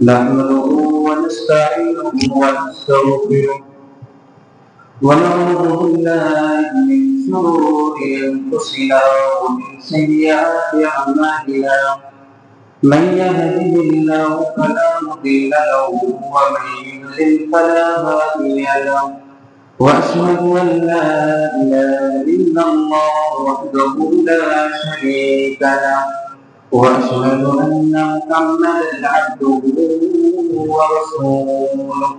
نحمده ونستعينه ونستغفره ونعوذ بالله من شرور أنفسنا ومن سيئات أعمالنا من يهده الله فلا مضل له ومن يضلل فلا هادي له وأشهد أن لا إله إلا الله وحده لا شريك له وأشهد أن محمدا عبده ورسوله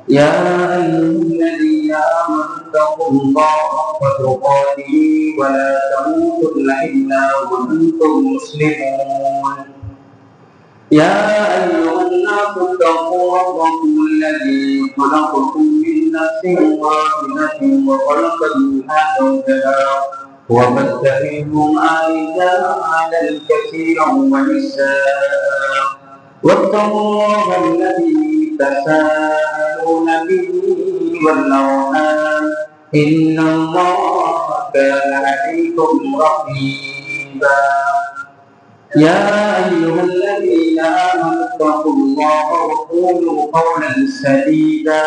يا أيها الذين آمنوا اتقوا الله حق تقاته ولا تموتن إلا وأنتم مسلمون يا أيها الناس اتقوا ربكم الذي خلقكم من نفس واحدة وخلق منها زوجها وبث منهما رجالا كثيرا ونساء واتقوا الله الذي تساءلون به والأرحام إن الله كان عليكم رقيبا يا أيها الذين آمنوا اتقوا الله وقولوا قولا سديدا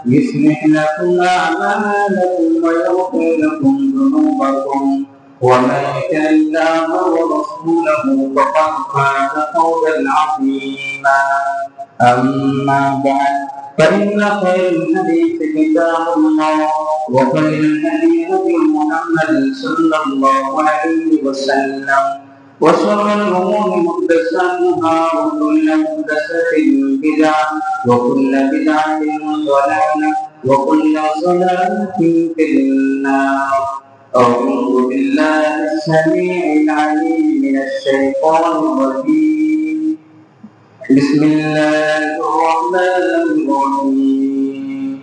يصلح لكم أعمالكم ويغفر لكم ذنوبكم ومن يطع الله ورسوله فقد فاز فوزا عظيما أما بعد فإن خير الحديث كتاب الله وخير الهدي هدي محمد صلى الله عليه وسلم وشر الأمور محدثاتها وكل محدثة بدعة وكل بدعة ضلالة وكل ضلالة في النار أعوذ بالله السميع العليم من الشيطان الرجيم بسم الله الرحمن الرحيم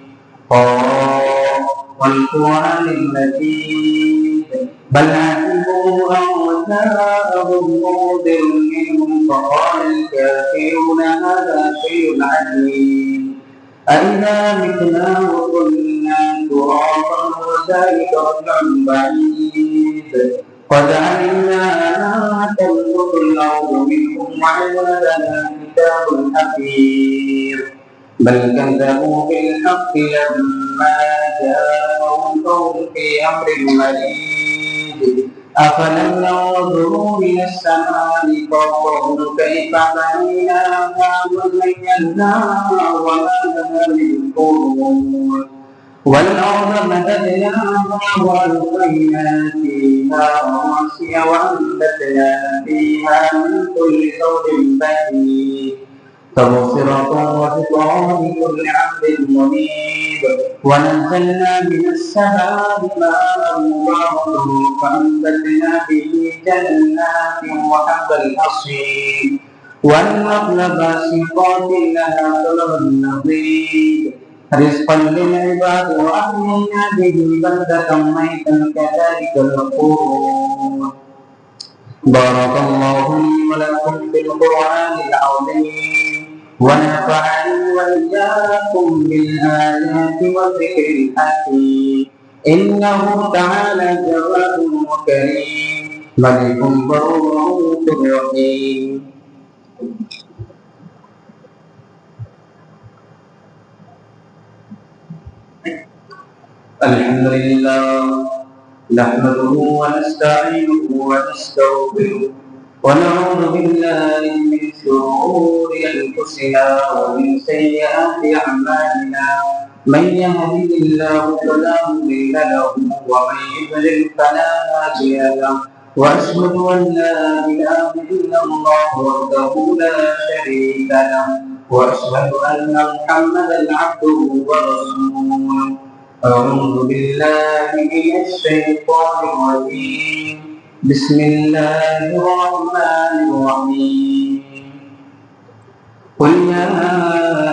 قاف والقرآن المجيد بل عجبوا أن جاءهم منذر منهم فقال الكافرون هذا شيء عجيب أئذا متنا وكنا ترابا وذلك رجع بعيد قد علمنا ما تنقض الأرض منهم وعندنا كتاب حفيظ بل كذبوا بالحق لما جاءهم فهم في أمر مريض أفلم ينظروا إلى السماء فوقهم كيف بنيناها وزيناها وما لها من فروج والأرض مددناها وألقينا فيها رواسي وأنبتنا فيها من كل زوج بهيج تبصرة وذكرى لكل عبد منيب ونزلنا من السماء ماء مباركا فأنبتنا به جنات وحب الحصيد والنخل باسقات لها طلع نضيد رزقا للعباد وأحيينا به بلدة ميتا كذلك الخروج بارك الله لي ولكم بالقرآن العظيم ونفعني وإياكم بالآيات والذكر الحكيم إنه تعالى جواد وكريم ملك برؤوف رحيم الحمد لله نحمده ونستعينه ونستغفره ونعوذ بالله من شرور أنفسنا ومن سيئات أعمالنا من يهده الله فلا مضل له ومن يضلل فلا هادي له وأشهد أن لا إله إلا الله وحده لا شريك له وأشهد أن محمدا عبده ورسوله أعوذ بالله من الشيطان الرجيم بسم الله الرحمن الرحيم قل يا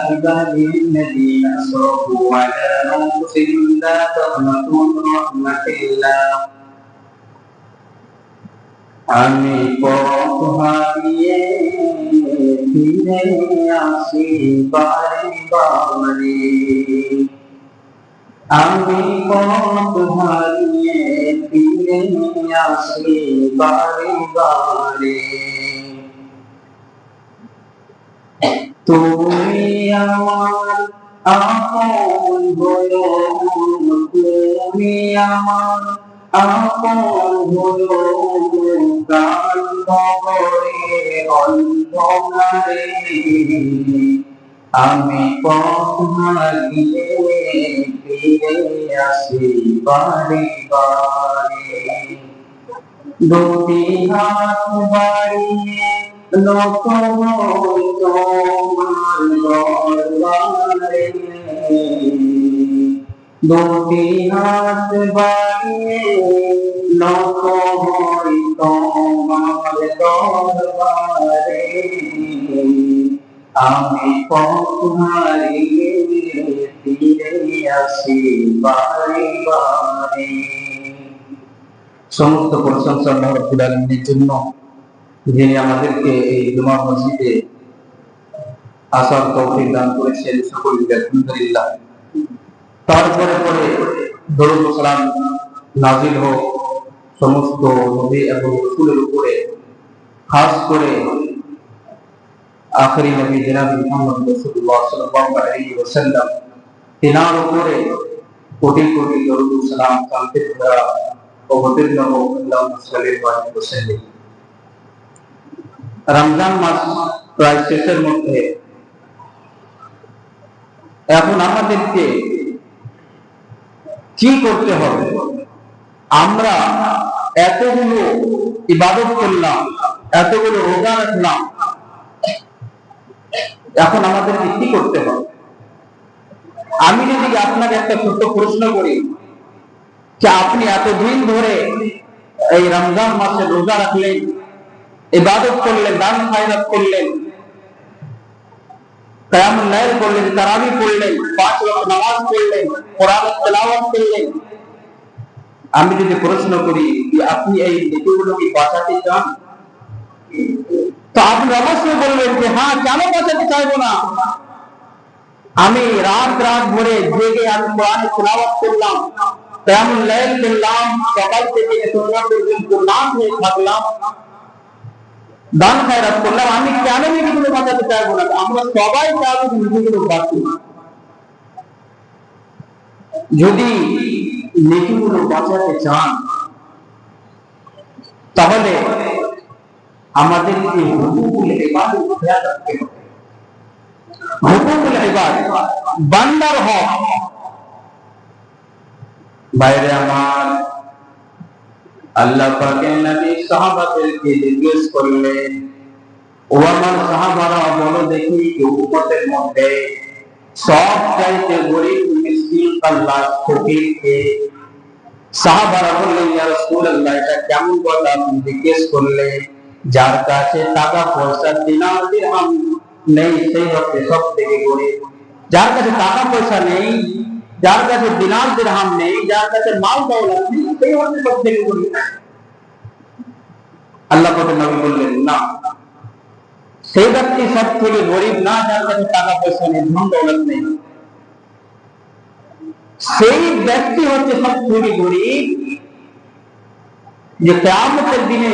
عبادي الذين أسرفوا على أنفسهم لا تقنطوا من رحمة الله আমি পথহারিয়ে ফিরে আসি বারে বারে আমি পথ হারিয়ে ফিরে আসি বারে বারে তুমি আমার আপন হলো, তুমি আমার আপন হলো, প্রাণ ভরে অন্ধকারে আমি পথ হারিয়ে ফিরে আসি বারে বারে। দুটি হাত বাড়িয়ে নত হই তোমার দরবারে, দুটি হাত বাড়িয়ে নত হই তোমার দরবারে, আমি পথ হারিয়ে ফিরে আসি বারে বারে। সমস্ত প্রশংসা আল্লাহ রাব্বুল আলামিনের জন্য, যিনি আমাদেরকে এই জুমা মসজিদে আসার তৌফিক দান করেছেন। সকলকে আলহামদুলিল্লাহ। তারপরে পরে দরুদ ও সালাম নাযিল হোক সমস্ত নবী এবং রাসূলের উপরে, খাস করে আখেরি নবী জনাব মুহাম্মদ রাসূলুল্লাহ সাল্লাল্লাহু আলাইহি ওয়াসাল্লাম, তিনার উপরে কোটি কোটি দরুদ ও সালাম কান্তে ভরা অবতীর্ণ হোক। আল্লাহুম্মা সাল্লি ওয়া সাল্লিম। রমজান মাস প্রায় শেষের মধ্যে। এখন আমাদেরকে কি করতে হবে? আমরা এতগুলো ইবাদত করলাম, এতগুলো রোজা রাখলাম, এখন আমাদেরকে কি করতে হবে? আমি যদি আপনাকে একটা ছোট্ট প্রশ্ন করি যে আপনি এতদিন ধরে এই রমজান মাসে রোজা রাখলেন, ইবাদত করলেন, দান খায়রাত করলেন, কিয়ামুল লাইল করলেন, তারাবি পড়লেন, 5 ওয়াক্ত নামাজ পড়লেন, কোরআন তেলাওয়াত করলেন, আমি যদি প্রশ্ন করি যে আপনি এই নেকিগুলো কি বাঁচাতে চান? তো আপনি অবশ্যই বলবেন যে হ্যাঁ, কেন বাঁচাতে চাইবো না। আমি রাত রাত ভরে জেগে আমি কোরআন তেলাওয়াত করলাম, কিয়ামুল লাইল করলাম, সকাল থেকে সন্ধ্যা পর্যন্ত না খেয়ে থাকলাম, দান খায়রাত করলাম, আমি কেন নেকিগুলো বাঁচাতে চাইবো না? আমরা সবাই চাইবো নেকিগুলো বাঁচুক। যদি নেকিগুলো বাঁচাতে চান তাহলে আমাদেরকে হুকুকুল ইবাদত খেয়াল রাখতে হবে। হুকুকুল ইবাদত বান্দার হক। বাইরে আমার আল্লাহ পাকের নবী সাহাবাদেরকে জিজ্ঞেস করলেন, ও আমার সাহাবারা বলো দেখি উম্মতের মধ্যে সবচাইতে গরিব মিসকিন আল্লাহ ফকির কে? সাহাবারা বললেন, ইয়া রাসূলুল্লাহ, এটা কেমন কথা আপনি জিজ্ঞেস করলেন? যার কাছে টাকা পয়সা দিনার দিরহাম নেই সেই হচ্ছে সব থেকে গরিব। যার কাছে টাকা পয়সা নেই, যার কাছে দিনার দিরহাম নেই, যার কাছে মাল দৌলত নেই, সেই হচ্ছে সব থেকে গরিব। আল্লাহ পাকের নবী বললেন, না, সেই ব্যক্তি সব থেকে গরিব না যার কাছে টাকা পয়সা নেই, ধন দৌলত নেই। সেই ব্যক্তি হচ্ছে সব থেকে গরিব যে কিয়ামতের দিনে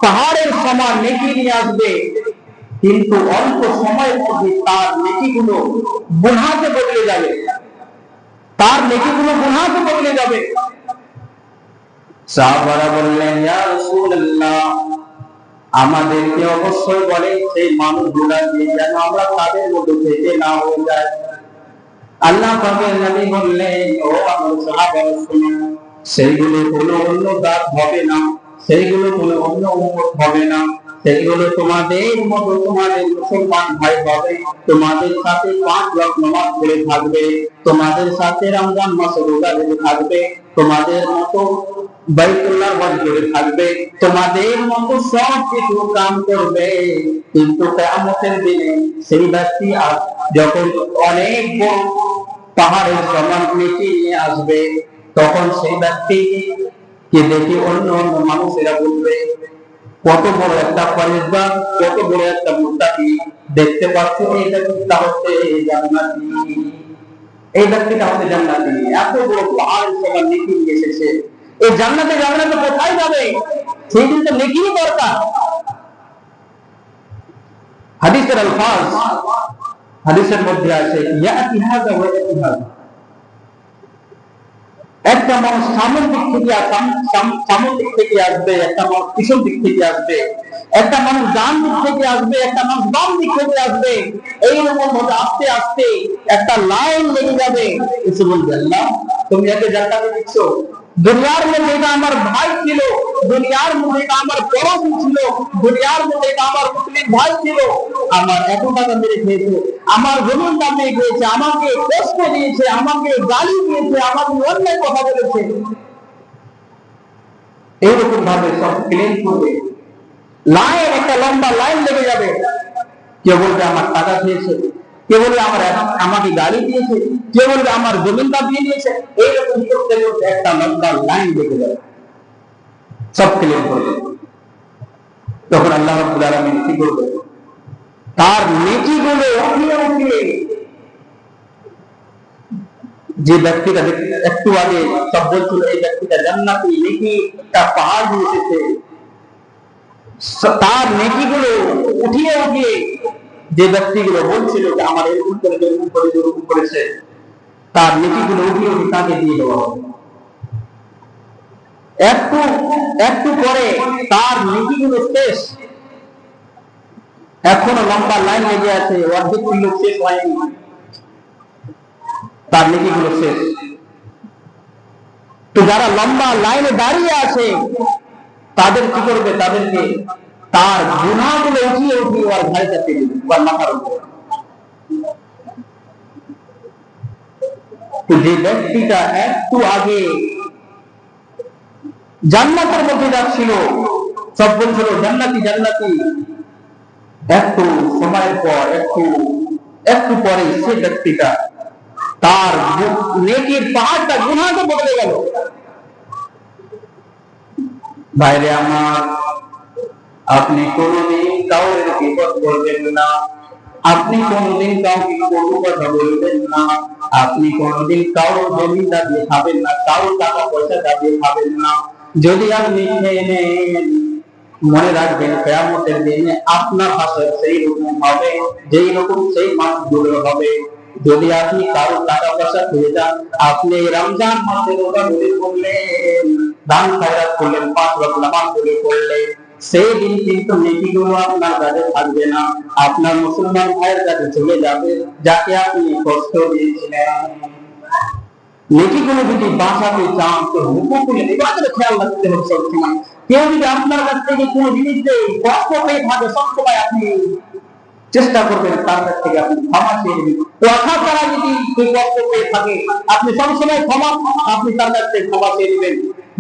পাহাড়ের সমান নেকি নিয়ে আসবে, কিন্তু অল্প সময়ের মধ্যে তার নেকিগুলো গুনাহে বদলে যাবে, তার নেকিগুলো গুনাহে বদলে যাবে। সাহাবারা বললেন, ইয়া রাসূলুল্লাহ, আমাদেরকে অবশ্যই বলেন সেই মানুষগুলা যেন আমরা তাদের মধ্যে থেকে না হয়ে যায়। আল্লাহ পাকের নবী বললেন, ও আমার সাহাবারা শুনো, সেইগুলো কোনো অন্য জাত হবে না, সেইগুলো কোনো অন্য উম্মত হবে না, সেইগুলো তোমাদের মতো তোমাদের মুসলমান ভাই হবে, তোমাদের সাথে 5 ওয়াক্ত নামাজ পড়ে থাকবে, তোমাদের সাথে রমজান মাসে রোজা রেখে থাকবে, তোমাদের মতো বাইতুল্লাহ হজ করে থাকবে, তোমাদের মতো সব কিছু কাম করবে। কিন্তু কিয়ামতের দিনে সেই ব্যক্তি যখন অনেক বড় পাহাড়ের সমান নেকি নিয়ে আসবে, তখন সেই ব্যক্তিকে দেখে অন্য অন্য মানুষেরা বলবে, কত বড় একটা পরেজগার, কত বড় একটা মুত্তাকি, দেখতে পাচ্ছ এই ব্যক্তিটা হচ্ছে জান্নাতি, এই ব্যক্তিটা হচ্ছে জান্নাতি, এত বড় পাহাড়ের সমান নেকি নিয়ে এসেছে, এই জান্নাতে কোথায় যাবে? সেই দিন তো নেকিই দরকার। হাদিসের আলফাজ, হাদিসের মধ্যে আছে ইয়াতি হাযা ওয়া ইয়াতি হাযা। একটা মানুষ সামনের দিক থেকে আসবে, একটা মানুষ পিছন দিক থেকে আসবে, একটা মানুষ ডান দিক থেকে আসবে, একটা মানুষ বাম দিক থেকে আসবে। এইরকম ভাবে আস্তে আস্তে একটা লাইন লেগে যাবে। এসে বলবে আল্লাহ তুমি একে জান্নাতে দিচ্ছ, দুনিয়ার মধ্যে এটা আমার ভাই ছিল, দুনিয়ার মধ্যে এটা আমার পড়োশী ছিল, দুনিয়ার মধ্যে এটা আমার মুসলিম ভাই ছিল, আমার এত টাকা মেরে খেয়েছে, আমার জমিন দামে খেয়েছে, আমাকে কষ্ট দিয়েছে, আমাকে গালি দিয়েছে, আমাকে অন্যায় কথা বলেছে। এইরকম ভাবে সব ক্লেম করবে, লাইন একটা লম্বা লাইন লেগে যাবে। কেউ বলবে আমার টাকা খেয়েছে, কেউ বলবে আমাকে গালি দিয়েছে, কেউ বলবে আমার জমিনদার দিয়ে দিয়েছে। এইরকম করতে করতে একটা লম্বা লাইন লেগে যাবে, সব ক্লেম করবে। তখন আল্লাহ রাব্বুল আলামিন কি করবে? তার নেকিগুলো উঠিয়ে উঠিয়ে, যে ব্যক্তিটা একটু আগে সব বলছিল এই ব্যক্তিটা জান্নাতি, নেকি একটা পাহাড় দিয়ে এসেছে, তার নেকিগুলো উঠিয়ে উঠিয়ে যে ব্যক্তিগুলো বলছিল যে আমার এরকম করে এরকম করে এরকম করেছে, তার নেকিগুলো উঠিয়ে উঠিয়ে তাকে দিয়ে দেওয়া হবে। একটু একটু পরে তার নেকিগুলো শেষ, এখনো লম্বা লাইন লেগে আছে, অর্ধেক লোক শেষ হয়নি, তার নেকিগুলো শেষ। তো যারা লম্বা লাইনে দাঁড়িয়ে আছে তাদের কি করবে? তাদেরকে তার গুনাহগুলো উঠিয়ে উঠিয়ে ওর ঘাড়ে চাপিয়ে দিবে, ওর মাথার উপর। তো যে ব্যক্তিটা একটু আগে জান্নাতের মধ্যে যাচ্ছিল, সব বলছিল জান্নাতি জান্নাতি, একটু সময়ের পর একটু পরে সে ব্যক্তিটা তার নেকির পাহাড়টা গুনাহকে বদলে গেল। বাইরে আমার, আপনি কোনদিন কাউকে বিপদ করবেন না, আপনি কোনদিন কাউকে কটু কথা বলবেন না, আপনি কোনদিন কারোর জমি দাবিয়ে খাবেন না, কারোর টাকা পয়সা দাবিয়ে খাবেন না। যদি আপনি খেয়ে নেন, মনে রাখবেন কিয়ামতের দিনে আপনার হাসর সেই রকম হবে যেই রকম সেই মানুষগুলো হবে। যদি আপনি কারোর টাকা পয়সা পেয়ে যান, আপনি রমজান মাসে রোজা ধরে করলেন, দান খয়রাত করলেন, 5 ওয়াক্ত নামাজ পড়লেন, সেই দিন কিন্তু নেকিগুলো আপনার কাছে থাকবে না, আপনার মুসলমান ভাইয়ের কাছে চলে যাবে যাকে আপনি কষ্ট দিয়েছিলেন। নেকিগুলো যদি বাঁচাতে চান তো হুকুকুল ইবাদতের খেয়াল রাখতে হবে সবসময়। কেউ যদি আপনার কাছ থেকে কোনো জিনিস কষ্ট পেয়ে থাকে, সবসময় আপনি চেষ্টা করবেন তার কাছ থেকে আপনি ক্ষমা চেয়ে নেবেন। কথা তারা যদি কেউ কষ্ট পেয়ে থাকে, আপনি সবসময় আপনি তার কাছ থেকে ক্ষমা চেয়ে নেবেন।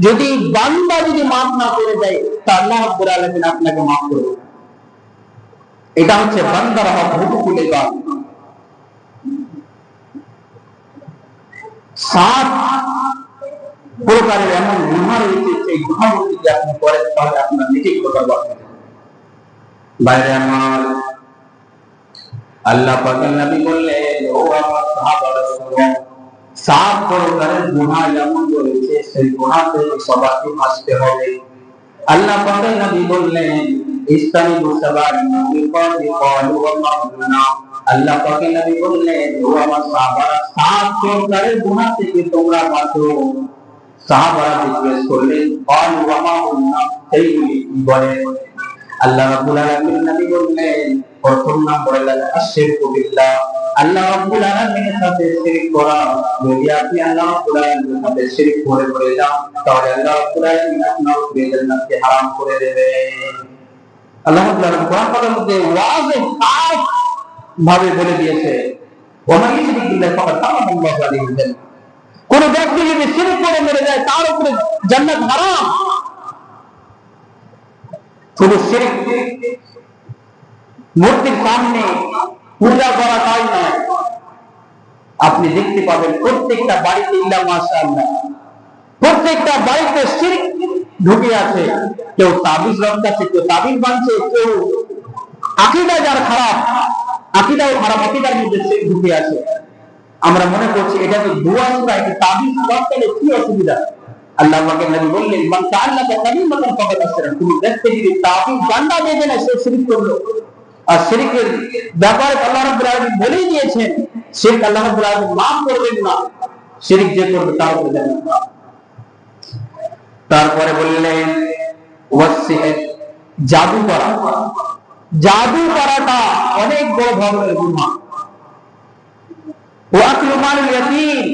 যদি বান্দা যদি মাফ না করে দেয় তা আল্লাহ রাব্বুল আলামিন আপনাকে মাফ করবে। এটা হচ্ছে বান্দার হক, হুকুকুল ইবাদত। 7 প্রকারের এমন গুনাহ রয়েছে, সেই গুনাহগুলো যদি আপনি করেন তাহলে আপনার নেকি করা হবে। বাইরে আমার, আল্লাহ পাকের নবী বললেন, ও আমার সাহাবারা শুনো, 7 প্রকারের গুনাহ এমন রয়েছে সেই গুনাহ থেকে সবাইকে বাঁচতে হবে। আল্লাহ পাকের নবী বললেন, ইস্তানিবু সাবাল মুবিকাতি ক্বালু ওয়া মা গুনাহ। আল্লাহ পাকের নবী বললেন, ও আমার সাহাবারা 7 প্রকারের গুনাহ থেকে তোমরা বাঁচো। সাহাবারা জিজ্ঞেস করলেন, ক্বালু ওয়া মা গুনাহ, সেইগুলি কি বলেন? আল্লাহ রাব্বুল আলামিন নবী বললেন, প্রথম নাম্বার হলো আশরিকু বিল্লাহ, আল্লাহ রাব্বুল আলামিনের সাথে শিরক করা। যদি আপনি আল্লাহ রাব্বুল আলামিনের সাথে শিরক করে যান তাহলে আল্লাহ রাব্বুল আলামিন আপনার উপরে জান্নাতকে হারাম করে দেবেন। আল্লাহ রাব্বুল আলামিন কোরআনের মধ্যে ওয়াজে খাস ভাবে বলে দিয়েছে, ওয়া মান ইশরিক বিল্লাহি ফাকাদ হারাম আল্লাহু আলাইহি জান্নাত। কোন ব্যক্তি যদি শিরক করে মরে যায় তার উপরে জান্নাত হারাম। শুধু শিরক, মূর্তির সামনে পূজা করা তাই নয়, আপনি দেখতে পাবেন প্রত্যেকটা বাড়িতে ইল্লা মাশাআল্লাহ প্রত্যেকটা বাড়িতে শিরক ঢুকে আছে। কেউ তাবিজ রংটাছে, কেউ তাবিজ বানছে, কেউ আকীদা যার খারাপ, আকীদাও খারাপ, আকীদার মধ্যে শিরক ঢুকে আছে। আমরা মনে করছি এটা তো দোয়া সূরা, এটা তাবিজ রংটালে কি অসুবিধা? আল্লাহ পাকের নবী বললেন, মান তাআল্লাকা তামিমাতান ফাকাদ আশরাক। তুমি দেখতে যদি তাবিজ বান্দা বেঁধে না, সে শিরক করলো। আর শিরকের ব্যাপারে আল্লাহ রাব্বুল আলামিন বলেই দিয়েছেন, শিরক আল্লাহ রাব্বুল আলামিন মাফ করবেন না, শিরক যে করবে তার উপরে জান্নাত না। তারপরে বললেন ওয়াসিহর, জাদু করা। জাদু করাটা অনেক বড় ধরনের গুনাহ। ওয়াকলু মালুল ইয়াতীম,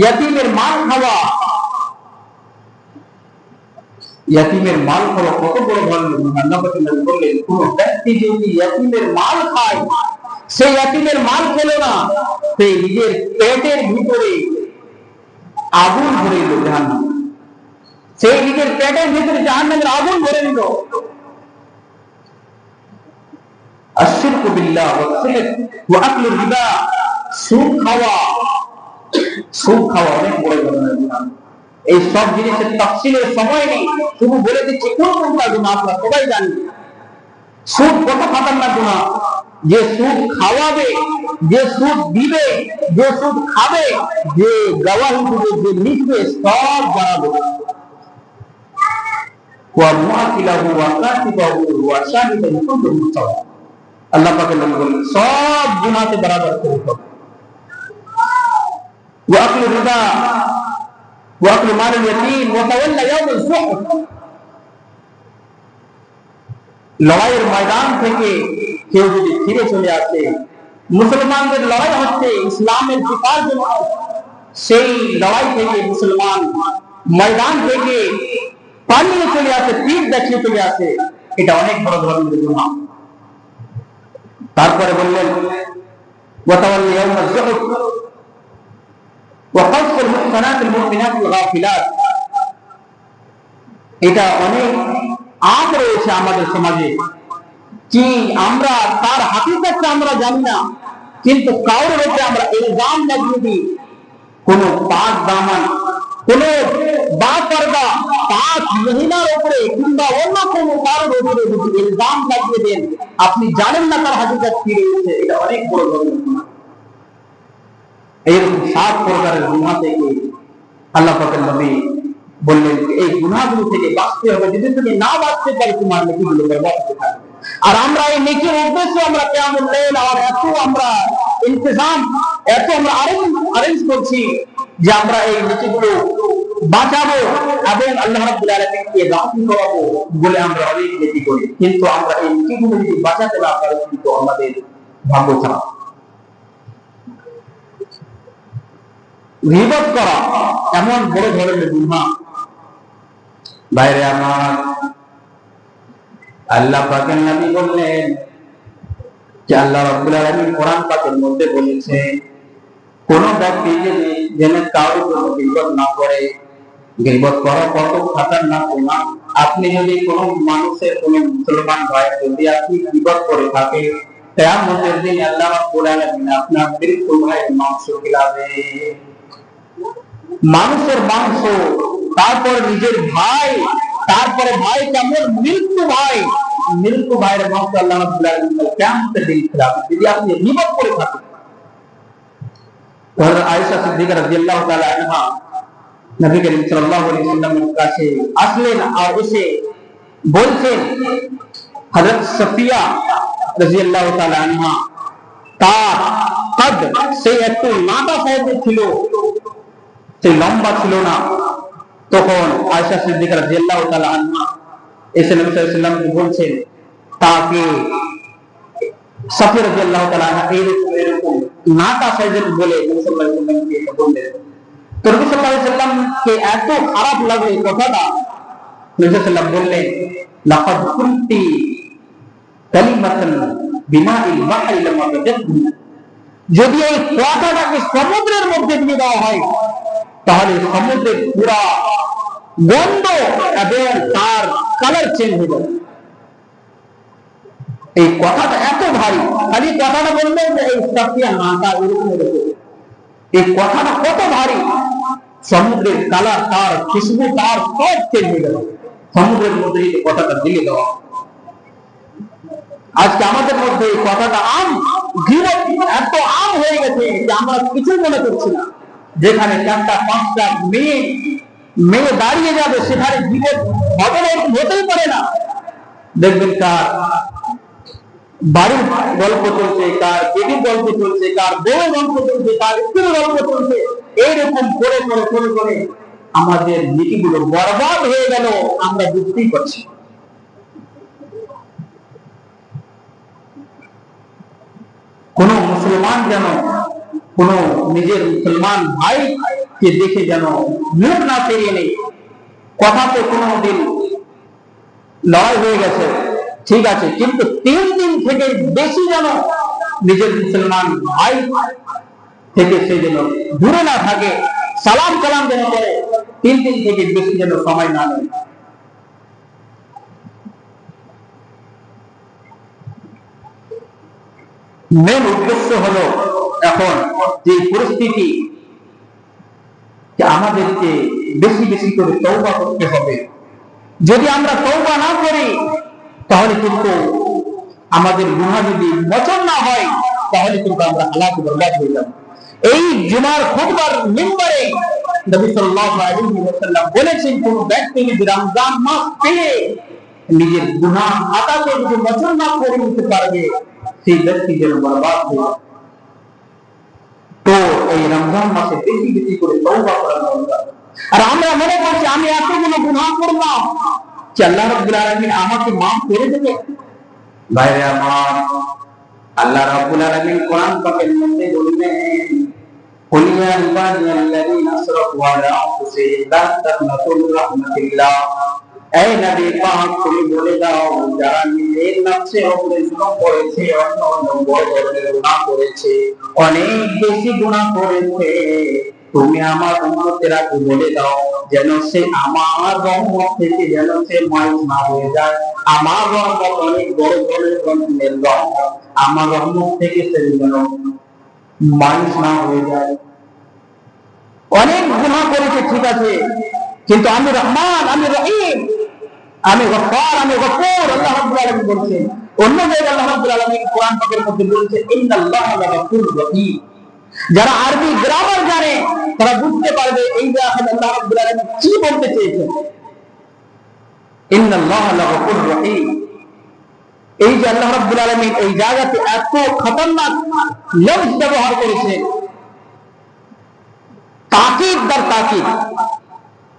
ইয়াতীমের মাল খাওয়া। ইয়াতীমের মাল খাওয়া কত বড় ধরনের গুনাহ। আল্লাহ পাক বললেন, কোন ব্যক্তি যদি ইয়াতীমের মাল খায়, সেই ইয়াতীমের মাল খেলো না, সেই নিজের পেটের ভিতরে আগুন ভরে দিল জাহান্নাম, সেই নিজের পেটের ভিতরে জাহান্নামের আগুন ভরে দিল। আশরিকু বিল্লাহ ওয়া সিহর ওয়া আকলু রিবা, সুদ খাওয়া। সুদ খাওয়া অনেক বড় ধরনের গুনাহ। এই সব জিনিসের তাফসীলের সময় নেই, শুধু বলে দিচ্ছি কোন কোনটা গুনাহ আপনারা সবাই জানেন। সুদ কত খতরনাক গুনাহ। যে সুদ খাওয়াবে, যে সুদ দিবে, যে সুদ খাবে, যে গওয়াহি দিবে, যে লিখবে, সব জানাবে। ওয়া মুআকিলাহু ওয়া কাতিবাহু ওয়া শাহিদাহু কুল্লুহুম সাওয়া। আল্লাহ পাকের নাম বলেন সব গুনাহকে বরাবর করে দাও। ওয়া আকলু রিবা ওয়া আকলু মালুল ইয়াতীম ওয়া তাওয়াল্লা ইয়াউমাল যুহর। লড়াইয়ের ময়দান থেকে কেউ যদি ফিরে চলে আসে, মুসলমানদের লড়াই হচ্ছে ইসলামের টিকার জন্য, সেই লড়াই থেকে মুসলমান ময়দান থেকে পালিয়ে চলে আসে, পিঠ দেখিয়ে চলে আসে, এটা অনেক বড় ধরনের গুনাহ। তারপরে বললেন ওয়া তাওয়াল্লা ইয়াউমাল যুহর ওয়া কাযফুল মুহসানাতিল মুমিনাতিল গাফিলাত। এটা অনেক আম রয়েছে আমাদের সমাজে, কি আমরা তার হাকিকতটা আমরা জানি না, কিন্তু কারোর উপরে আমরা ইলজাম লাগিয়ে দিই। কোন পাক দামান, কোন বাপরদা পাক মহিলার উপরে কিংবা অন্য কোন কারোর উপরে যদি ইলজাম লাগিয়ে দেন, আপনি জানেন না তার হাকিকত কি রয়েছে, এটা অনেক বড় ধরনের গুনাহ। এরকম 7 প্রকারের গুনাহ থেকে আল্লাহ পাকের নবী বললেন এই গুনাহগুলো থেকে বাঁচতে হবে। যদি তুমি না বাঁচতে পারো, তোমার নেকিগুলো বরবাদ হতে থাকবে। আর আমরা এই নেকির উদ্দেশ্যে আমরা কিয়ামুল লাইল আর এত আমরা ইন্তজাম, এত আমরা অ্যারেঞ্জ করছি যে আমরা এই নেকিগুলো বাঁচাবো এবং আল্লাহ রাব্বুল আলামিনকে রাজি করাবো বলে আমরা অনেক নেকি করি, কিন্তু আমরা এই নেকিগুলো যদি বাঁচাতে না পারি, কিন্তু আমাদের ভাগ্য খারাপ। গীবত করা এমন বড় ধরনের গুনাহ। বাইরে আমার আল্লাহ পাকের নবী বললেন যে আল্লাহ রাব্বুল আলামিন কোরআন পাকের মধ্যে বলেছেন, কোন ব্যক্তি যদি জেনে কারোর জন্য গীবত না করে, গীবত করা কত খতরনাক গুনাহ। আপনি যদি কোন মানুষের, কোন মুসলমান ভাইয়ের যদি আপনি গীবত করে থাকেন, কিয়ামতের দিন আল্লাহ রাব্বুল আলামিন আপনার মৃত্যু ভাইয়ের মাংস খিলাবে। মানুষের মাংস, তারপর নিজের ভাই, তারপরে ভাই কেমন মৃত্যু ভাই, মৃত্যু ভাইয়ের মাংস আল্লাহ রাব্বুল আলামিন কিয়ামতের দিন খিলাবে যদি আপনি গীবত করে থাকেন। হযরত আয়েশা সিদ্দিকা রাদিয়াল্লাহু তাআলা আনহা নবী করিম সাল্লাল্লাহু আলাইহি ওয়াসাল্লামের কাছে আসলেন আর এসে বলছেন, হযরত সাফিয়া রাদিয়াল্লাহু তাআলা আনহা তার কদ সে একটু নাটা সাইজের ছিল, সে লম্বা ছিল না। তখন আয়েশা সিদ্দিকা রাদিয়াল্লাহু তাআলা আনহা এসে নবী সাল্লাল্লাহু আলাইহি ওয়াসাল্লামকে বলছেন, তাকে সাফিয়া রাদিয়াল্লাহু তাআলা আনহা এরকম নাটা সাইজের বলে নবী সাল্লাল্লাহু আলাইহি ওয়াসাল্লামকে বললেন। তো নবী সাল্লাল্লাহু আলাইহি ওয়াসাল্লামকে এত খারাপ লাগলো এই কথাটা, নবী সাল্লাল্লাহু আলাইহি ওয়াসাল্লাম বললেন, লাকাদ কুনতি কালিমাতান বিমাইল বাহরি লামা বাদাতহু। যদি এই কথাটাকে সমুদ্রের মধ্যে দিয়ে দেওয়া হয়, তাহলে সমুদ্রের পুরা গন্ধ এবং তার কালার চেঞ্জ হয়ে যাবে। এই কথাটা এত ভারী, খালি কথাটা বললে যে এই সাফিয়া নাটা এরকম এরকম, এই কথাটা কত ভারী, সমুদ্রের কালার, তার খুশবু, তার সব চেঞ্জ হয়ে গেল সমুদ্রের মধ্যে এই কথাটা দিলে দেওয়া। আজকে আমাদের মধ্যে এই কথাটা আম, গীবত এত আম হয়ে গেছে যে আমরা কিছু মনে করছি না। যেখানে 4টা 5টা মেয়ে দাঁড়িয়ে যাবে, সেখানে গীবত হবে না, হতেই পারে না। দেখবেন তার বাড়ির গল্প চলছে, কার বেটির গল্প চলছে, কার বউয়ের গল্প চলছে, কার স্ত্রীর গল্প চলছে, এইরকম করে করে করে করে আমাদের নীতিগুলো বরবাদ হয়ে গেল, আমরা বুঝতেই পারছি। কোন মুসলমান যেন কোন নিজের মুসলমান ভাইকে দেখে যেন মুখ না ফিরিয়ে নেই। কথাতে কোনদিন লড়াই হয়ে গেছে, ঠিক আছে, কিন্তু 3 দিন থেকে বেশি যেন নিজের মুসলমান ভাই থেকে সে যেন দূরে না থাকে, সালাম কালাম যেন করে, 3 দিন থেকে বেশি যেন সময় না নেয়। মেন উদ্দেশ্য হলো এখন যে পরিস্থিতি, আমাদেরকে বেশি বেশি করে তওবা করতে হবে। যদি আমরা তওবা না করি তাহলে কিন্তু আমাদের গুনাহ যদি মোচন না হয় তাহলে কিন্তু আমরা হালাক বরবাদ হয়ে যাব। এই জুমার খুতবার মিম্বরে নবী সাল্লাল্লাহু আলাইহি ওয়াসাল্লাম বলেছেন, কোন ব্যক্তি যদি রমজান মাস পেয়ে নিজের গুনাহ খাতাকে যদি মোচন না করে নিতে পারবে, সেই ব্যক্তি যেন বরবাদ হয়ে যাবে। তো এই রমজান মাসে বেশি বেশি করে তওবা করা দরকার। আর আমরা মনে করছি আমি এতগুলো গুনাহ করলাম যে আল্লাহ রাব্বুল আলামিন আমাকে maaf করে দেবে। ভাইরা আমার, আল্লাহ রাব্বুল আলামিন কোরআন পাকের মধ্যে বলেন, কুল ইয়া ইবাদিয়াল্লাযীনা আসরাফু আলা আনফুসিহিম লা তাকনাতু মির রাহমাতিল্লাহ। এই নবী পাক তুমি বলে দাও, যারা নিজের নফসের উপরে জুলুম করেছে, অন্য অন্য বড় ধরনের গুনাহ করেছে, অনেক বেশি গুনাহ করেছে, তুমি আমার উম্মতেরাকে বলে দাও যেন সে আমার রহমত থেকে যেন সে মায়ুস না হয়ে যায়। আমার রহমত অনেক বড় ধরনের রহমত, আমার রহমত থেকে সে যেন মায়ুস না হয়ে যায়। অনেক গুনাহ করেছে, ঠিক আছে, কিন্তু আমি রহমান, আমি রহিম, আমি গফফার, আমি গফুর, আল্লাহ রাব্বুল আলামিন বলেছেন। অন্য জায়গায় আল্লাহ রাব্বুল আলামিন কোরআন পাকের মধ্যে বলেছেন, ইন্নাল্লাহা লাগাফুরুর রহিম। যারা আরবি গ্রামার জানে তারা বুঝতে পারবে এই যে আল্লাহ রাব্বুল আলামিন কি বলতে চেয়েছেন। ইন্নাল্লাহা লাগাফুরুর রহিম, এই যে আল্লাহ রাব্বুল আলামিন এই জায়গাতে এত খতরনাক লফজ ব্যবহার করেছেন, তাকিদ দর তাকিদ।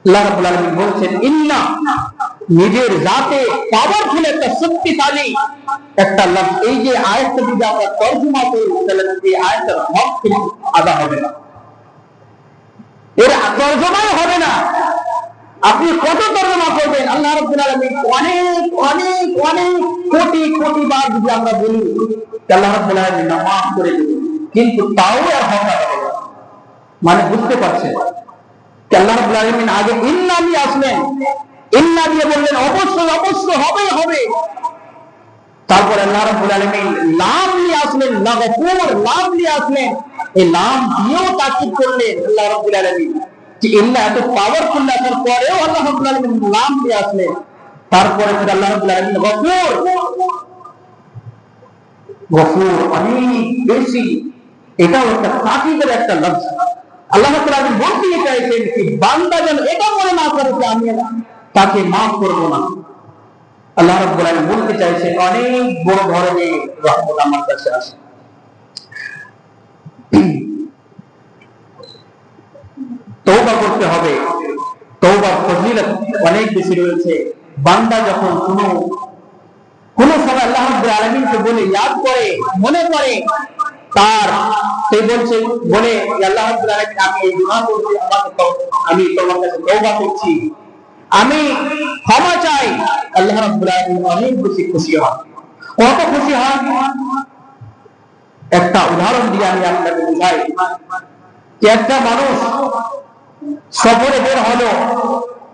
আল্লাহ রাব্বুল আলামিন বলছেন ইন্না, নিজের জাতে পাওয়ারফুল একটা শক্তিশালী একটা লফজ। এই যে আয়াতটা যদি আমরা তরজমা করি তাহলে এই আয়াতের হক কিন্তু আদা হবে না, এর তরজমাই হবে না। আপনি কত তরজমা করবেন? আল্লাহ রাব্বুল আলামিন অনেক অনেক অনেক কোটি কোটি বার যদি আমরা বলি আল্লাহ রাব্বুল আলামিন মাফ করে দেবেন, কিন্তু তাও আর হক আদা হবে না। মানে বুঝতে পারছেন আল্লাহ রাব্বুল আলামিন আগে ইন্না দিয়ে আসলেন, ইন্না দিয়ে বললেন অবশ্যই অবশ্যই হবে হবে। তারপর আল্লাহ রাব্বুল আলামিন লাম নিয়ে আসলেন, লাগাফুর লাম নিয়ে আসলেন, এই লাম দিয়েও তাকিদ করলেন আল্লাহ রাব্বুল আলামিন যে ইন্না এত পাওয়ারফুল আসার পরেও আল্লাহ রাব্বুল আলামিন লাম দিয়ে আসলেন। তারপরে আল্লাহ রাব্বুল আলামিন গফুর, গফুর অনেক বেশি, এটাও একটা তাকিদের একটা লফজ। আল্লাহ রাব্বুল আলামিন বলতে চাইছেন কি বান্দা যেন এটা মনে না করে যে আমি তাকে মাফ করব না। আল্লাহ রাব্বুল আলামিন বলতে চাইছেন অনেক বড় ধরনের রহমত আমার কাছে আছে। তওবা করতে হবে, তওবার ফজিলত অনেক বেশি রয়েছে। বান্দা যখন কোন সময় আল্লাহ রাব্বুল আলামিনকে বলে ইয়াদ করে, মনে করে, তার সে বলছে বলে আল্লাহ রাব্বুল আলামিন আমি এই গুনাহ করছি, আমি তোমার কাছে তওবা করছি, আমি ক্ষমা চাই, আল্লাহ রাব্বুল আলামিন অনেক বেশি খুশি হন। কত খুশি হন একটা উদাহরণ দিয়ে আমি আপনাকে বুঝাই। একটা মানুষ সফরে বের হলো,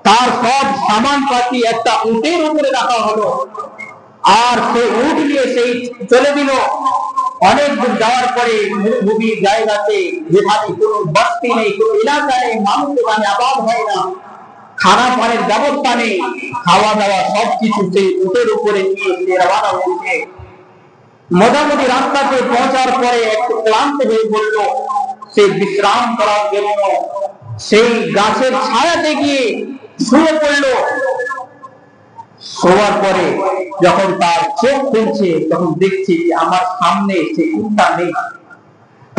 তার সব সামান পাতি একটা উটের উপরে রাখা হলো, আর সে উট নিয়ে সেই চলে দিল। অনেক দূর যাওয়ার পরে মরুভূমি জায়গাতে, যেখানে কোনো বস্তি নেই, কোনো এলাকা নেই, মানুষ এখানে আবাদ হয় না, খানা পানির ব্যবস্থা নেই, খাওয়া দাওয়া সবকিছু সেই উটের উপরে নিয়ে সে রওনা হয়েছে। মোটামুটি রাস্তাতে পৌঁছার পরে একটু ক্লান্ত হয়ে পড়ল, সে বিশ্রাম করার জন্য সেই গাছের ছায়াতে গিয়ে শুয়ে পড়ল। শোয়ার পরে যখন তার চোখ খুলছে তখন দেখছি আমার সামনে সে উটটা নেই,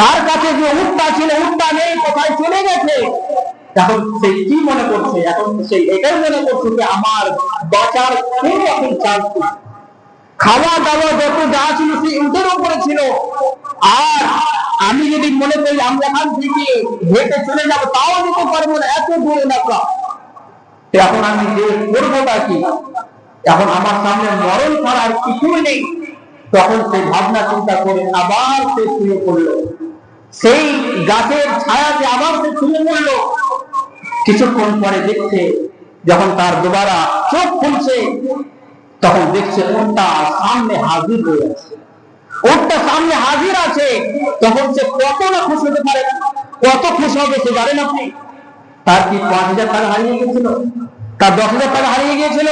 তার কাছে যে উটটা ছিল উটটা নেই, কোথায় চলে গেছে। এখন সে কি মনে করছে, এখন সে এটাই মনে করছে যে আমার বাঁচার কেউ এখন চান্স নেই। খাওয়া দাওয়া যত যা ছিল সে উটের উপরে ছিল, আর আমি যদি মনে করি আমরা এখান থেকে হেঁটে চলে যাবো তাও যেতে পারবো না, এত দূর এলাকা। এখন আমি যে করবোটা কি, এখন আমার সামনে মরণ ছাড়া আর কিছুই নেই। তখন সে ভাবনা চিন্তা করে আবার সে শুয়ে পড়লো, সেই গাছের ছায়াতে আবার সে শুয়ে পড়লো। কিছুক্ষণ পরে দেখছে যখন তার দুবারা চোখ খুলছে তখন দেখছে ওটা সামনে হাজির হয়ে আছে, ওটা সামনে হাজির আছে। তখন সে কত না খুশি হতে পারে, কত খুশি হবে সে জানেন আপনি? তার কি 5,000 টাকা হারিয়ে গিয়েছিল, তার 10,000 টাকা হারিয়ে গিয়েছিল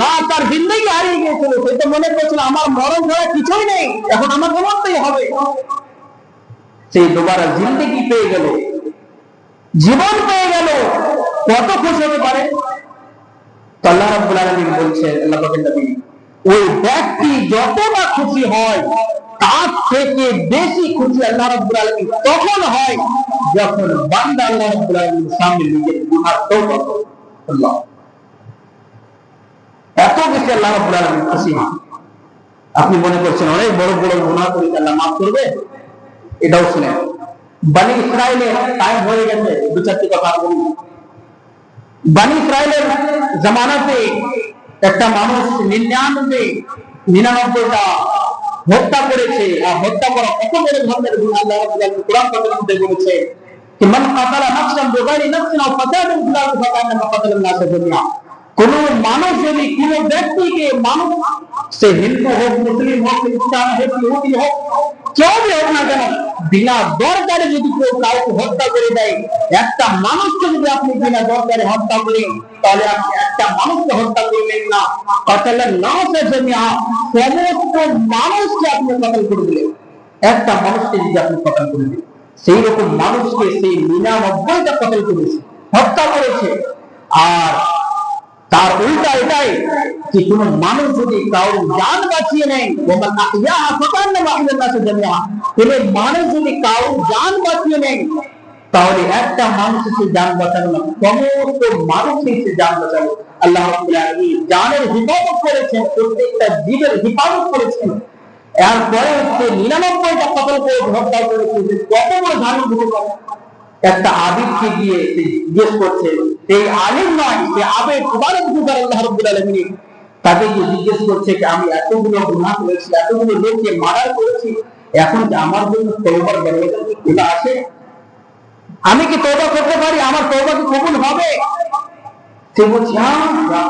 না, তার জিন্দেগি হারিয়ে গিয়েছিল। সে তো মনে করছিল আমার মরণ ছাড়া কিছুই নেই, এখন আমার মরতেই হবে। সেই দুবারা জিন্দেগি পেয়ে গেল, জীবন পেয়ে গেল, কত খুশি হতে পারে। তো আল্লাহ রাব্বুল আলামিন বলছেন, আল্লাহ পাকের নবী, ওই ব্যক্তি যতটা খুশি হয় তার থেকে বেশি খুশি আল্লাহ রাব্বুল আলামিন তখন হয় যখন বান্দা আল্লাহ রাব্বুল আলামিনের সামনে নিজের গুনাহ তওবা করে। আল্লাহ এত বেশি আল্লাহ রাব্বুল আলামিন খুশি হয়। আপনি মনে করছেন অনেক বড় বড় গুনাহ করে আল্লাহ মাফ করবে, এটাও শুনেন। বনি ইসরাইলের টাইম হয়ে গেছে, দু চারটি কথা বলি। বনি ইসরাইলের জামানাতে একটা মানুষ 99টা হত্যা করেছে, আর হত্যা করা কত বড় ধরনের গুনাহ আল্লাহ রাব্বুল আলামিন কোরআন পাকের মধ্যে বলেছে যে মান কাতালা নাফসান বিগাইরি নাফসিন আও ফাসাদিন ফিল আরদি ফাকান্নামা কাতালান নাস জামিআ। কোন মানুষ যদি কোন ব্যক্তিকে, মানুষ সে হিন্দু হোক, মুসলিম হোক, খ্রিস্টান হোক, ইহুদি হোক, কেউ भी হোক না কেন, বিনা দরকারে যদি কেউ কাউকে হত্যা করে দেয়, একটা মানুষকে যদি আপনি বিনা দরকারে হত্যা করেন, তাহলে আপনি একটা মানুষকে হত্যা করলেন না, কাতালান নাস জামিআ, সমস্ত মানুষকে আপনি কতল করে দিলেন। একটা মানুষকে যদি আপনি কতল করে দিলেন, সেই রকম মানুষকে সেই 99টা কতল করেছে, হত্যা করেছে। আর তার উল্টা এটাই যে কোন মানুষ যদি কারোর জান বাঁচিয়ে নেয়, কোন মানুষ যদি কারোর জান বাঁচিয়ে নেয়, তাহলে একটা মানুষ সে জান বাঁচালো না, সমস্ত মানুষই সে জান বাঁচালো। আল্লাহ রাব্বুল আলামিন জানের হিফাজত করেছেন, প্রত্যেকটা জীবের হিফাজত করেছেন। এরপরে হচ্ছে 99টা কতল করে হত্যা করেছে, যে কত বড় জালিম হতে পারে। একটা আবিদকে গিয়ে জিজ্ঞেস করছে, এই আলিম নয়, সে আবেদ ইবাদত গুজার আল্লাহ রাব্বুল আলামিন, তাকে গিয়ে জিজ্ঞেস করছে যে আমি এতগুলো গুনাহ করেছি, এতগুলো লোককে মার্ডার করেছি, এখন কি আমার জন্য তওবার দরজা কি খোলা আছে? আমি কি তওবা করতে পারি? আমার তওবা কি কবুল হবে? সে বলছে হ্যাঁ,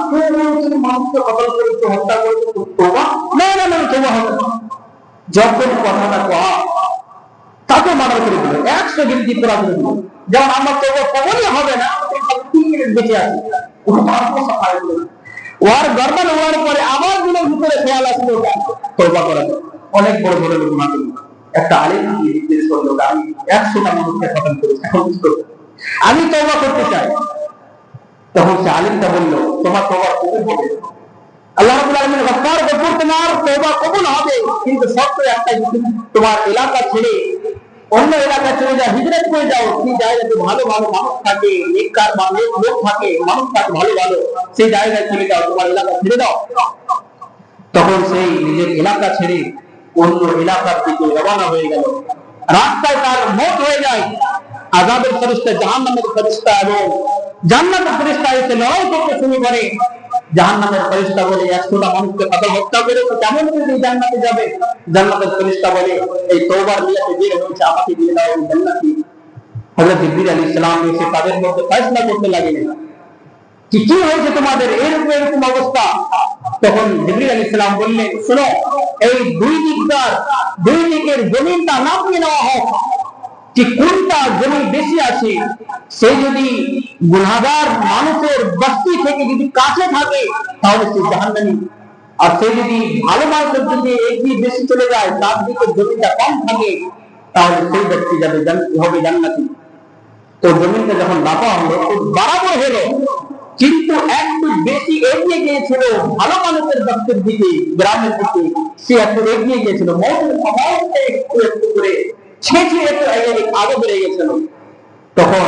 তুমি মানুষকে কতল করেছো, হত্যা করেছো, তওবা না না না, তওবা হবে না। যখন কথাটা কওয়া তাকে মার্ডার করে দিল, 100 গিলতি পোড়া করে দিল। যেমন আমার তওবা কবুলই হবে না, 3 মিনিট বেঁচে আছে, ওর গর্দান হওয়ার পরে আমার দিনের ভিতরে খেয়াল আসলো তওবা করা যায়। অনেক বড় বড় গুনাহ করলো। একটা আলিম জিজ্ঞেস করলো, আমি 100টা মানুষকে খতম করেছি, এখন কি করব? আমি তওবা করতে চাই। তখন সে আলিমটা বলল, তোমার তওবা কবুল হবে। আল্লাহ রাব্বুল আলামিন গফফার, গফুর, তোমার তওবা কবুল হবে, কিন্তু শর্ত একটাই, তোমার এলাকা ছেড়ে অন্য এলাকায় চলে যাও, হিজরত করে যাও, সেই জায়গাতে ভালো ভালো মানুষ থাকে, নেককার লোক থাকে, মানুষ থাকে ভালো ভালো, সেই জায়গায় চলে যাও, তোমার এলাকা ছেড়ে দাও। তখন সেই নিজের এলাকা ছেড়ে অন্য এলাকার দিকে রওনা হয়ে গেল। রাস্তায় তার মওত হয়ে যায়। আযাবের ফেরেশতা, জাহান্নামের ফেরেশতা এবং জান্নাতের ফেরেশতা এসে লড়াই করতে শুরু করে। জাহান্নামের ফেরেশতা বলে, 100টা মানুষকে কতল হত্যা করেছো, কেমন করে জান্নাতে যাবে? জান্নাতের ফেরেশতা বলে, এই তওবার নিয়তে বের হয়েছে, আমাকে দিয়ে দাও এই জান্নাতি। হযরত জিবরীল আলাইহিস সালাম এসে তাদের মধ্যে ফয়সালা করতে লাগলেন, কি কি হয়েছে তোমাদের, এরকম এরকম অবস্থা। তখন জিবরীল আলাইহিস সালাম বললেন, শোনো, এই দুই দিকের জমিনটা নাপিয়ে নেওয়া হোক, যে কোনটা জমি বেশি আছে, সে যদি গুনাহগার মানুষের বস্তি থেকে যদি কাছে থাকে তাহলে সে জাহান্নামী, আর সে যদি ভালো মানুষের দিকে এগিয়ে বেশি চলে যায়, তার দিকে জমিটা কম থাকে, তাহলে সেই ব্যক্তি হবে জান্নাতি। তো জমিনটা যখন নাপা হলো, খুব বরাবর হলো, কিন্তু একটু বেশি এগিয়ে গিয়েছিল ভালো মানুষের দপ্তর দিকে, গ্রামের দিকে সে একটু এগিয়ে গিয়েছিল, মৌতের সময়টা একটু একটু করে ছেঁচে একটু আগে বেড়ে গেছিল। তখন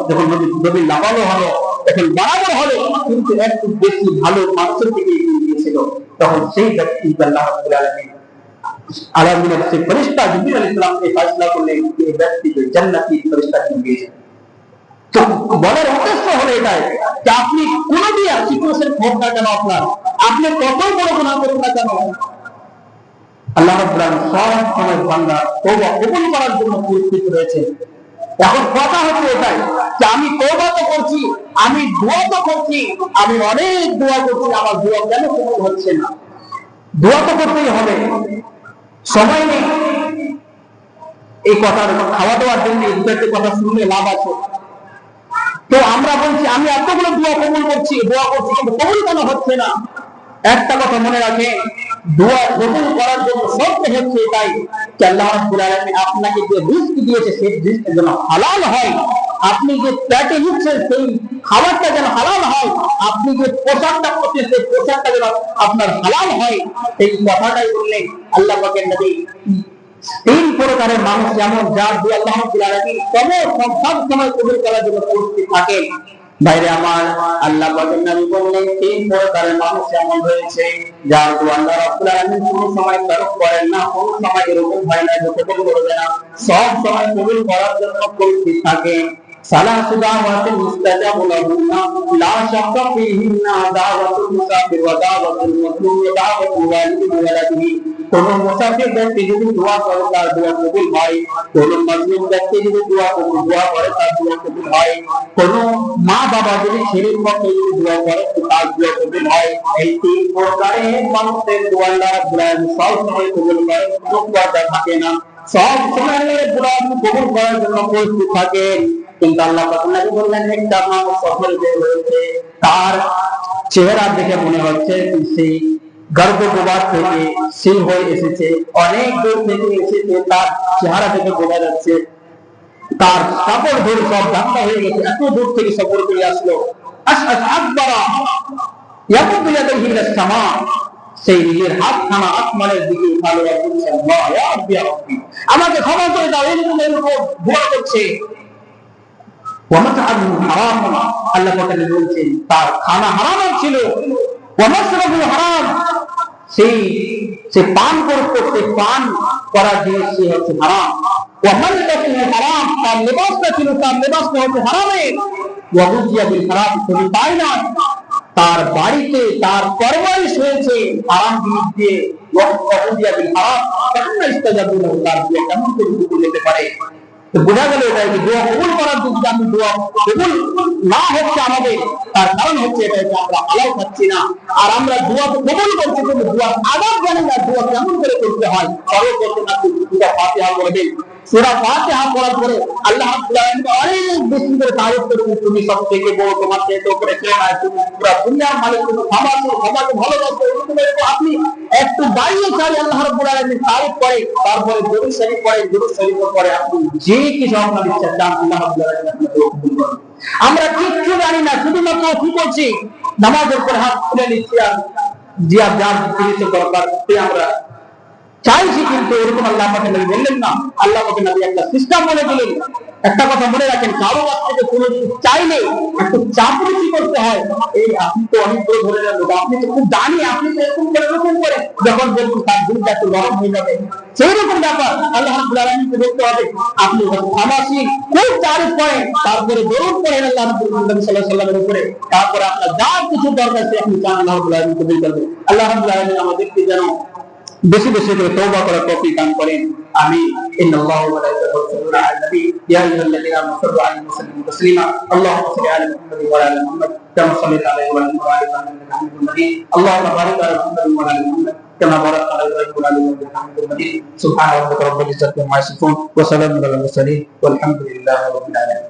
যখন নবী লাগানো হলো, তখন বরাবর হলো, কিন্তু একটু বেশি ভালো মানুষের দিকে এগিয়ে গিয়েছিল। তখন সেই ব্যক্তি আল্লাহ রাব্বুল আলামিনের সেই ফেরেশতা জিবরিল আলাইহিস সালামকে ফয়সালা করলেন এই ব্যক্তিকে জান্নাতি ফেরেশতা দিয়েছেন। তো বলার উদ্দেশ্য হলো এটাই যে আপনি কোন দিয়ে সিচুয়েশন হোক না কেন, আপনি কত বড় গুনাহ করুন না কেন, আল্লাহ রাব্বুল আলামিন সব সময় বান্দা তওবা কবুল করার জন্য প্রস্তুত রয়েছে। এখন কথা হচ্ছে এটাই যে আমি তওবা তো করছি, আমি দোয়া তো করছি, আমি অনেক দোয়া করছি, আমার দোয়া কেন কবুল হচ্ছে না? দোয়া তো করতেই হবে, সময় নেই এই কথার খাওয়া দাওয়ার জন্য। এই কথা শুনলে লাভ আছে? তো আমরা বলছি আমি এতগুলো দোয়া কবুল করছি, দোয়া করছি, কিন্তু কবুল কেন হচ্ছে না? একটা কথা মনে রাখেন, দোয়া কবুল করার জন্য শর্ত হচ্ছে এটাই যে আল্লাহ রাব্বুল আলামিন আপনাকে যে রিজক দিয়েছে সেই রিজক যেন হালাল হয়, আপনি যে পেটে নিচ্ছেন সেই খাবারটা যেন হালাল হয়, আপনি যে পোশাকটা পরছেন সেই পোশাকটা যেন আপনার হালাল হয়। এই কথাটাই বললেন আল্লাহ পাকের নবী। তিন প্রকারের মানুষ যেমন, যার দোয়া আল্লাহ রাব্বুল আলামিন সব সময় কবুল করার জন্য প্রস্তুত থাকে। বাইরে আমার আল্লাহ পাকের নবী বললেন তিন প্রকারের মানুষ এমন রয়েছে যার দোয়া আল্লাহ রাব্বুল আলামিন কোনো সময় তরক করেন না, কোনো সময় এরকম হয় না যে কবুল করবে না, সব সময় কবুল করার জন্য প্রস্তুত থাকে। সালাসু দাওয়াতিন মুস্তাজাবু লাহুন্না লা শাক্কা ফীহিন্না দাওয়াতুল মুসাফির ওয়া দাওয়াতুল মাজলুম ওয়া দাওয়াতুল ওয়ালিদি ওয়ালাদিহি। কোন মুসাফির ব্যক্তি যদি দোয়া করে তার দোয়া কবুল হয়, কোন মাজলুম ব্যক্তি যদি দোয়া করে তার দোয়া কবুল হয়, কোন মা বাবা যদি ছেলের পক্ষে যদি দোয়া করে তার দোয়া কবুল হয়। এই তিন প্রকারের মানুষের দোয়া আল্লাহ রাব্বুল আলামিন সব সময় কবুল করেন, কোনো কথা থাকে না, সব সময় আল্লাহ রাব্বুল আলামিন কবুল করার জন্য প্রস্তুত থাকেন। কিন্তু আল্লাহ পাক নবী বললেন একটা মানুষ সফল হয়েছে, তার চেহারা দেখে মনে হচ্ছে সেই গর্ভগোবার থেকে সে হয়ে এসেছে, অনেক দূর থেকে এসেছে, তার চেহারা দেখে বোঝা যাচ্ছে তার কাপড় ধরে সব ধাক্কা হয়ে গেছে, এত দূর থেকে সফর করে আসলো। সেই নিজের হাতখানা আসমানের দিকে উঠালো, আমাকে ক্ষমা করে দাও, এরকম দোয়া করছে। আল্লাহ বলছেন তার খানা হারাম ছিল, হারাম, সে পান করতে পান করার জিনিস সে হচ্ছে হারাম। হারাম, তার লেবাসটা ছিল, তার লেবাসটা হচ্ছে হারামের। হারাম, শুধু তাই না, তার বাড়িতে তার পরমারিশ হয়েছে হারাম জিনিস দিয়ে। হারাম, তার দিয়ে কেমন করে যেতে পারে? বোঝা গেল এটাই যে দোয়া কবুল করার দিকে আমি দোয়া কবুল না হচ্ছে আমাদের, তার কারণ হচ্ছে এটা যে আমরা হালাল খাচ্ছি না, আর আমরা দোয়া কবুল করছি কিন্তু দোয়ার আদাব জানি না, দোয়া কেমন করে করতে হয়। সর্বপ্রথম আপনি সূরা ফাতিহা পড়বেন, সূরা ফাতিহা পড়ার পরে আল্লাহ রাব্বুল আলামিন অনেক বেশি করে তারিফ করবেন, তুমি সবথেকে বড়, তোমার চেয়ে উপরে কেউ নাই, তুমি পুরো দুনিয়ার মালিক, তুমি ক্ষমাকে ভালোবাসো। আপনি একটু বাড়িয়ে চাই আল্লাহ রাব্বুল আলামিন তারিফ করে, তারপরে দরুদ শরীফ পড়ে, দরুদ শরীফের পরে আপনি যে কিছু আপনার ইচ্ছা চান আল্লাহ রাব্বুল আলামিন আপনাকে কবুল করবেন। আমরা কিচ্ছু জানি না, শুধুমাত্র কি করছি, নামাজের পর হাত তুলে নিচ্ছি আর যার জিনিস দরকার আমরা চাইছি, কিন্তু এরকম আল্লাহ পাক নবী বললেন না। আল্লাহ পাক নবী একটা সিস্টেম বলে দিলেন। একটা কথা মনে রাখেন, কারো কাছ থেকে কোনো কিছু চাইলে একটু চাপরুচি করতে হয়। এই আপনি তো অনেক বড় ধরে নেন, আপনি তো খুব জানি, আপনি তো এরকম করে যখন বলবেন তার দিনটা একটু নরম হয়ে যাবে, সেই রকম ব্যাপার আল্লাহ রাব্বুল আলামিনকে দেখতে হবে। আপনি খামাসি খুব তারিফ করেন, তারপরে দরুদ পড়েন আল্লাহ রাব্বুল আলামিন সাল্লাল্লাহু আলাইহি ওয়াসাল্লামের উপরে, তারপরে আপনার যা কিছু দরকার সে আপনি চান আল্লাহ রাব্বুল আলামিন কবুল করবেন। আল্লাহ রাব্বুল আলামিন আমাদেরকে যেন বেশি বেশি করে তওবা করার তৌফিক দান করেন। আমিন। ইন্নাল্লাহু ওয়া মালাইকাতুহু ইউসাল্লুনা আলান নবী ইয়া আইয়ুহাল্লাযীনা আমানু সাল্লু আলাইহি ওয়া সাল্লিমু তাসলিমা। আল্লাহুম্মা সাল্লি আলা মুহাম্মাদ ওয়া আলা মুহাম্মাদ কামা সাল্লাইতা আলা ইব্রাহিম ওয়া আলা ইব্রাহিম ইন্নাকা হামিদুম মাজিদ। আল্লাহুম্মা বারিক আলা মুহাম্মাদ ওয়া আলা মুহাম্মাদ কামা বারাকতা আলা ইব্রাহিম ওয়া আলা ইব্রাহিম ইন্নাকা হামিদুম মাজিদ। সুবহানা রাব্বিকা রাব্বিল ইজ্জাতি আম্মা ইয়াসিফুন ওয়া সালাmun আলাল মুরসালিন ওয়াল হামদুলিল্লাহি রাব্বিল আলামিন।